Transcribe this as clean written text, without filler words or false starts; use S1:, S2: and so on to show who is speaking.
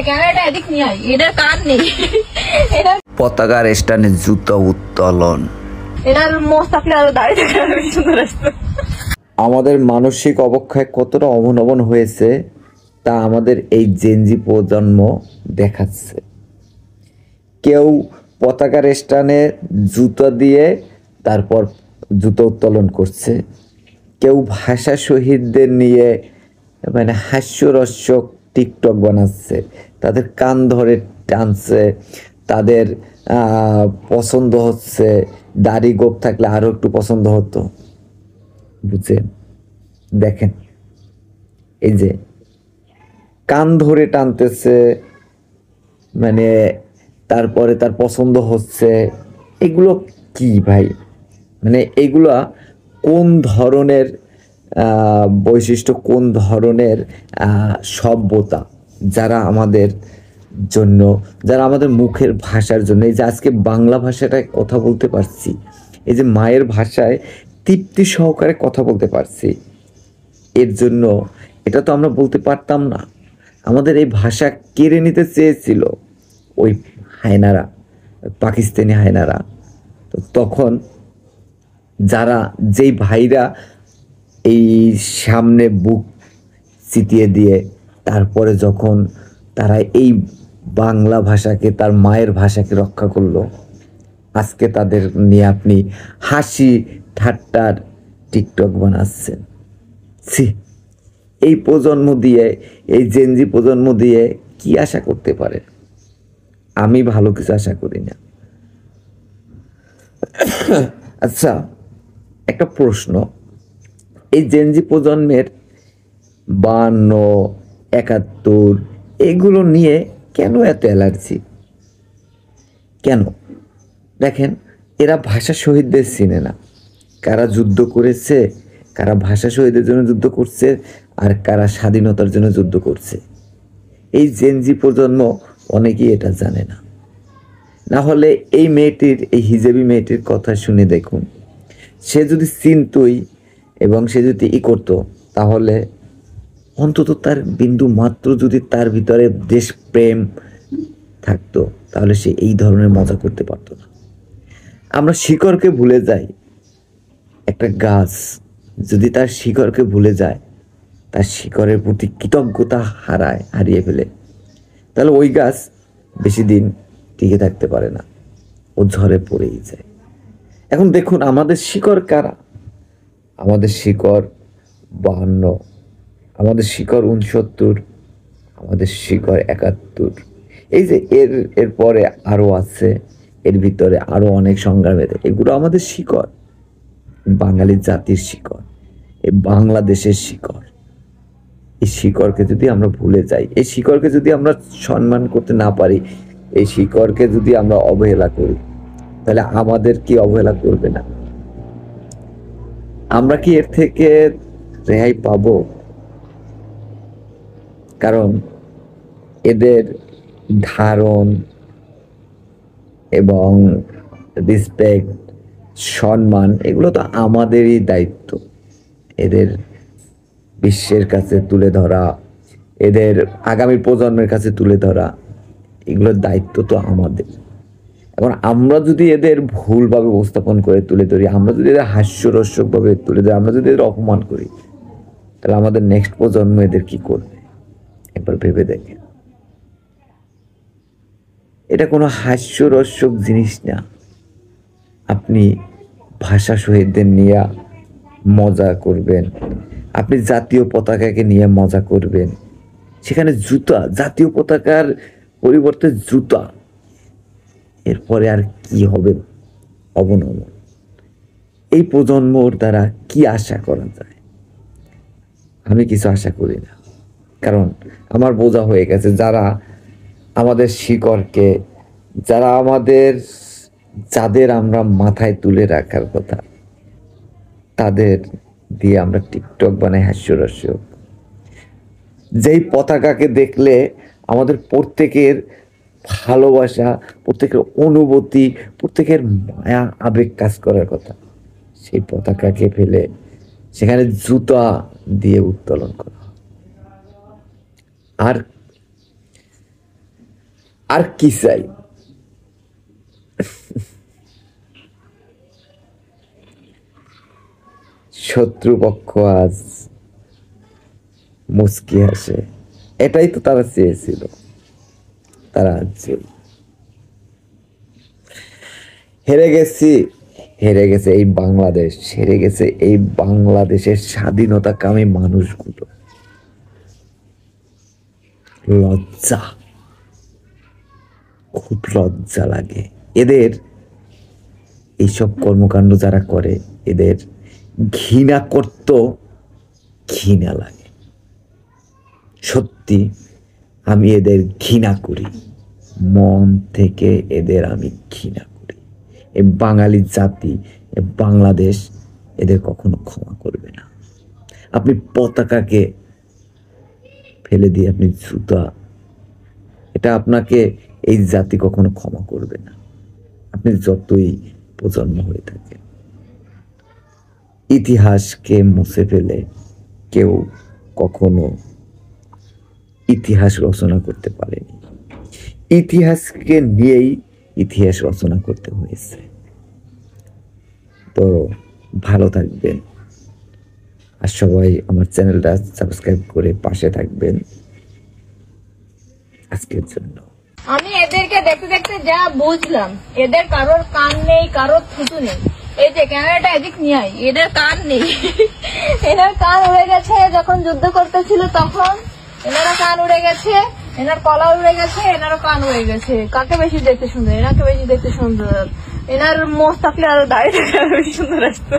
S1: ক্যামেরাটা এদিক নিয়ে আয়, এটার কান নেই।
S2: পতাকার স্টানে জুতা উত্তোলন,
S1: এটার মোষ থাকলে আরো দাঁড়িয়ে থাকলে সুন্দর আসতো।
S2: আমাদের মানসিক অবক্ষয় কতটা অবনমন হয়েছে তা আমাদের এই জেনজি প্রজন্ম দেখাচ্ছে। কেউ পতাকার স্টানে জুতা দিয়ে তারপর জুতো উত্তোলন করছে, কেউ ভাষা শহীদদের নিয়ে মানে হাস্যরস্যক টিকটক বানাচ্ছে, তাদের কান ধরে টানছে, তাদের পছন্দ হচ্ছে, দাড়ি গোপ থাকলে আরও একটু পছন্দ হতো। বুঝছেন? দেখেন এই যে কান ধরে টানতেছে, মানে তারপরে তার পছন্দ হচ্ছে, এগুলো কি ভাই? মানে এগুলা কোন ধরনের বৈশিষ্ট্য, কোন ধরনের সভ্যতা, যারা আমাদের জন্য, যারা আমাদের মুখের ভাষার জন্য, এই যে আজকে বাংলা ভাষাটায় কথা বলতে পারছি, এই যে মায়ের ভাষায় তৃপ্তি সহকারে কথা বলতে পারছি, এর জন্য এটা তো আমরা বলতে পারতাম না। আমাদের এই ভাষা কেড়ে নিতে চেয়েছিল ওই হায়নারা, পাকিস্তানি হায়নারা। তো তখন যারা, যেই ভাইরা এই সামনে বুক চিতিয়ে দিয়ে তারপরে যখন তারা এই বাংলা ভাষাকে, তার মায়ের ভাষাকে রক্ষা করলো, আজকে তাদের নিয়ে আপনি হাসি ঠাট্টার টিকটক বানাচ্ছেন। এই প্রজন্ম দিয়ে, এই জেনজি প্রজন্ম দিয়ে কি আশা করতে পারে? আমি ভালো কিছু আশা করি না। আচ্ছা, একটা প্রশ্ন, এই জেনজি প্রজন্মের 52, 71 এগুলো নিয়ে কেন এত অ্যালার্জি? কেন? দেখেন, এরা ভাষা শহীদদের চিনে না, কারা যুদ্ধ করেছে, কারা ভাষা শহীদের জন্য যুদ্ধ করছে, আর কারা স্বাধীনতার জন্য যুদ্ধ করছে। এই জেনজি প্রজন্ম অনেকেই এটা জানে না। না হলে এই মেয়েটির, এই হিজাবি মেয়েটির কথা শুনে দেখুন, সে যদি চিনতই এবং সে যদি করতো, তাহলে অন্তত তার বিন্দু মাত্র যদি তার ভিতরে দেশপ্রেম থাকতো, তাহলে সে এই ধরনের মজা করতে পারতো না। আমরা শিকড়কে ভুলে যাই। একটা গাছ যদি তার শিকড়কে ভুলে যায়, তার শিকড়ের প্রতি কৃতজ্ঞতা হারিয়ে ফেলে, তাহলে ওই গাছ বেশি দিন টিকে থাকতে পারে না, ও ঝরে পড়েই যায়। এখন দেখুন আমাদের শিকড় কারা? আমাদের শিকড় 52, আমাদের শিকড় 69, আমাদের শিকড় 71। এই যে এরপরে আরও আছে, এর ভিতরে আরও অনেক সংগ্রামের, এগুলো আমাদের শিকড়, বাঙালি জাতির শিকড়, এই বাংলাদেশের শিকড়। এই শিকড়কে যদি আমরা ভুলে যাই, এই শিকড়কে যদি আমরা সম্মান করতে না পারি, এই শিকড়কে যদি আমরা অবহেলা করি, তাহলে আমাদের কি অবহেলা করবে না? আমরা কি এর থেকে রেহাই পাবো? কারণ এদের ধারণ এবং রেসপেক্ট, সম্মান, এগুলো তো আমাদেরই দায়িত্ব। এদের বিশ্বের কাছে তুলে ধরা, এদের আগামী প্রজন্মের কাছে তুলে ধরা, এগুলোর দায়িত্ব তো আমাদের। এখন আমরা যদি এদের ভুলভাবে উপস্থাপন করে তুলে ধরি, আমরা যদি এদের হাস্যরস্যকভাবে তুলে ধরি, আমরা যদি এদের অপমান করি, তাহলে আমাদের নেক্সট প্রজন্ম এদের কি করবে? একবার ভেবে দেখেন। এটা কোনো হাস্যরস্যক জিনিস না। আপনি ভাষা শহীদদের নিয়ে মজা করবেন, আপনি জাতীয় পতাকাকে নিয়ে মজা করবেন, সেখানে জুতা, জাতীয় পতাকার পরিবর্তে জুতা, এরপরে আর কি হবে? অবনমন। এই প্রজন্মর দ্বারা কি আশা করা যায়? আমি কিছু আশা করি না, কারণ আমার বোঝা হয়ে গেছে যারা আমাদের শিকড়কে, যারা আমাদের, যাদের আমরা মাথায় তুলে রাখার কথা, তাদের দিয়ে আমরা টিকটক বানাই হাস্যরস্যক। যেই পতাকাকে দেখলে আমাদের প্রত্যেকের ভালোবাসা, প্রত্যেকের অনুভূতি, প্রত্যেকের মায়া আবেগ কাজ করার কথা, সেই পতাকাকে ফেলে সেখানে জুতা দিয়ে উত্তোলন করা। আর আর কি চাই? শত্রুপক্ষ আজ মুচকি হাসে, এটাই তো তারা চেয়েছিল। তারা হেরে গেছি, হেরে গেছে এই বাংলাদেশ, হেরে গেছে এই বাংলাদেশের স্বাধীনতাকামী মানুষগুলো। লজ্জা, খুব লজ্জা লাগে এদের এইসব কর্মকাণ্ড যারা করে, এদের ঘৃণা করতেও ঘৃণা লাগে। সত্যি আমি এদের ঘৃণা করি, মন থেকে এদের আমি ঘৃণা করি। এই বাঙালি জাতি, বাংলাদেশ এদের কখনো ক্ষমা করবে না। আপনি পতাকাকে ফেলে দিয়ে আপনি জুতা, এটা আপনাকে এই জাতি কখনো ক্ষমা করবে না, আপনি যতই প্রজন্ম হয়ে থাকেন। ইতিহাসকে মুছে ফেলে কেউ কখনো ইতিহাস রচনা করতে পারেনি। ইতিহাসকে নিয়েই ইতিহাস রচনা করতে হয়েছে। তো ভালো থাকবেন, আর সবাই আমার চ্যানেলটা সাবস্ক্রাইব করে পাশে থাকবেন। আজকের জন্য
S1: আমি এদেরকে দেখতে দেখতে যা বুঝলাম, এদের কারোর কান নেই, কারোর থুতু নেই। এই যে ক্যামেরাটা এদিক নিয়ে আয়, এদের কান নেই। এনার কান উড়ে গেছে যখন যুদ্ধ করতেছিল তখন, এনারা কান উড়ে গেছে, এনার কলা উড়ে গেছে, এনারও কান উড়ে গেছে। কাকে বেশি দেখতে সুন্দর? এনাকে বেশি দেখতে সুন্দর। এনার মোষ থাকলে আরো দাঁড়িয়ে থাকলে আরো বেশি সুন্দর আসতো।